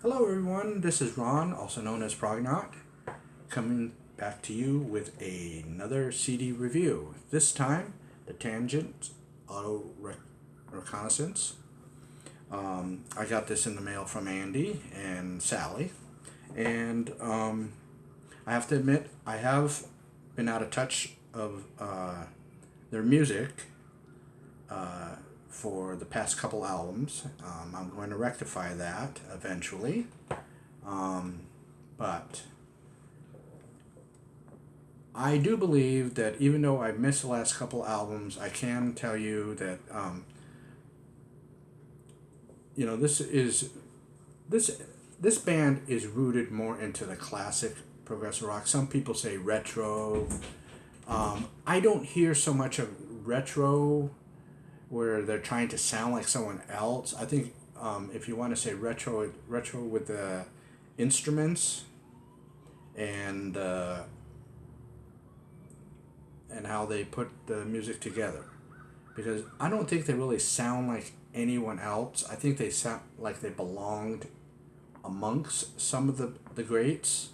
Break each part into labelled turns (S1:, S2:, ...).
S1: Hello, everyone. This is Ron, also known as Prognaut, coming back to you with another CD review. This time, the Tangent Auto Reconnaissance. I got this in the mail from Andy and Sally, and I have to admit, I have been out of touch of their music for the past couple albums. I'm going to rectify that eventually. But I do believe that even though I've missed the last couple albums, I can tell you that this band is rooted more into the classic progressive rock. Some people say retro. I don't hear so much of retro where they're trying to sound like someone else. I think if you want to say retro with the instruments and and how they put the music together, because I don't think they really sound like anyone else. I think they sound like they belonged amongst some of the greats.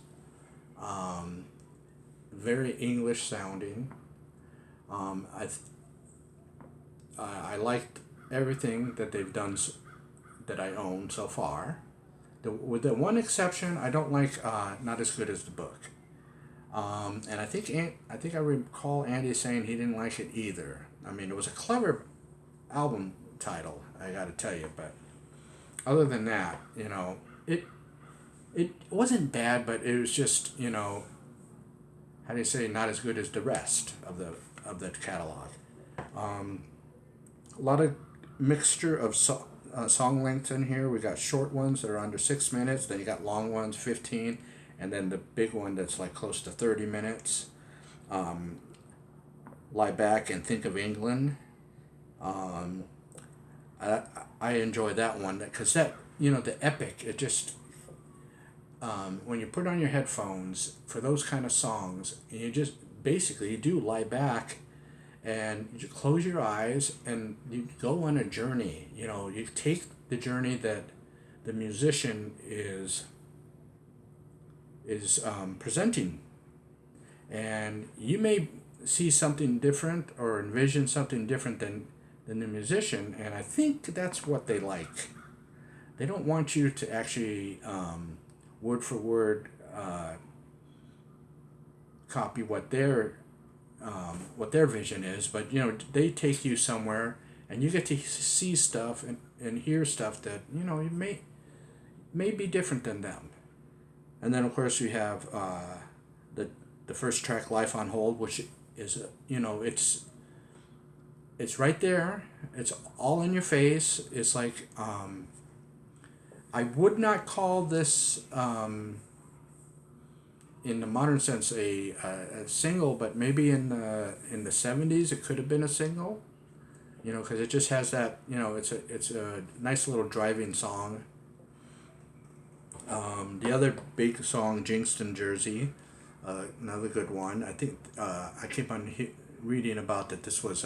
S1: Very English sounding. I I liked everything that they've done that I own so far. With the one exception, I don't like Not As Good As the Book. And I think I recall Andy saying he didn't like it either. I mean, it was a clever album title, I got to tell you. But other than that, it wasn't bad, but it was just how do you say, not as good as the rest of the catalog. A lot of mixture of song lengths in here. We got short ones that are under 6 minutes. Then you got long ones, 15, and then the big one that's like close to 30 minutes. Lie Back and Think of England. Um, I, I enjoy that one because the epic. It just when you put on your headphones for those kind of songs, you just basically you do lie back and you close your eyes and you go on a journey. You take the journey that the musician is presenting, and you may see something different or envision something different than the musician, and I think that's what they like. They don't want you to actually word for word copy what their vision is, but they take you somewhere, and you get to see stuff and hear stuff that you may be different than them. And then of course we have the first track, Life on Hold, which is it's right there. It's all in your face. It's like I would not call this in the modern sense a single, but maybe in the 70s it could have been a single. Because it just has that. It's a nice little driving song. The other big song, Jinxed In Jersey, another good one. I think I keep on reading about that. This was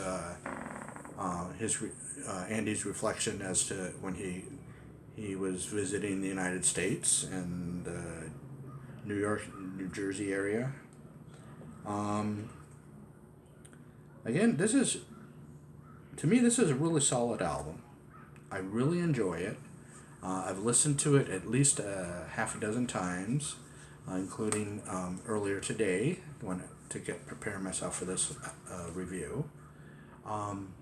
S1: Andy's reflection as to when he was visiting the United States and New York, New Jersey area. Um, Again, to me this is a really solid album. I really enjoy it. I've listened to it at least half a dozen times, including earlier today when to prepare myself for this review. Um,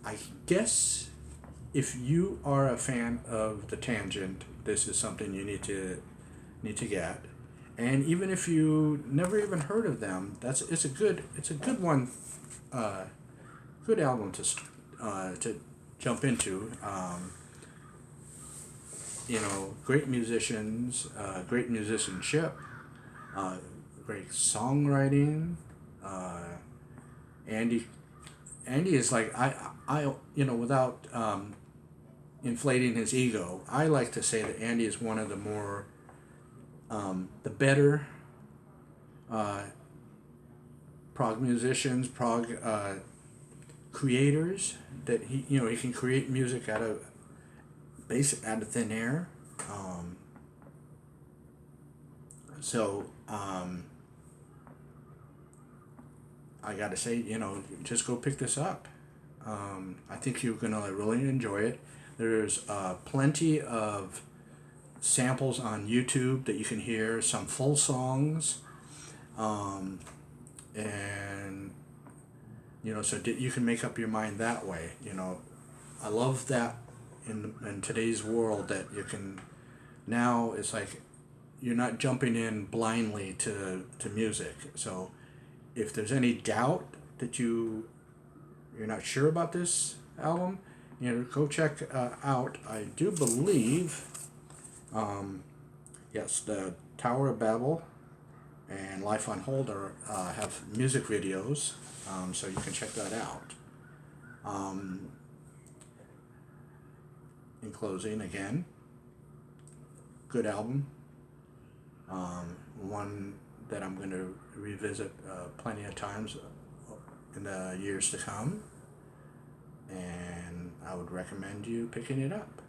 S1: I guess if you are a fan of the Tangent, this is something you need to get. And even if you never even heard of them, it's a good one, uh, good album to jump into. Great musicians, great musicianship, uh, great songwriting. Uh, Andy Andy is like without inflating his ego, I like to say that Andy is one of the more the better uh, prog musicians, prog creators, that he can create music out of basic out of thin air. So I gotta say, just go pick this up. I think you're gonna really enjoy it. There's plenty of samples on YouTube that you can hear, some full songs, and so you can make up your mind that way. I love that in today's world that you can now. It's like you're not jumping in blindly to music. So if there's any doubt that you're not sure about this album, go check out. I do believe, yes, the Tower of Babel and Life on Hold have music videos, so you can check that out. In closing, again, good album. One that I'm going to revisit plenty of times in the years to come, and I would recommend you picking it up.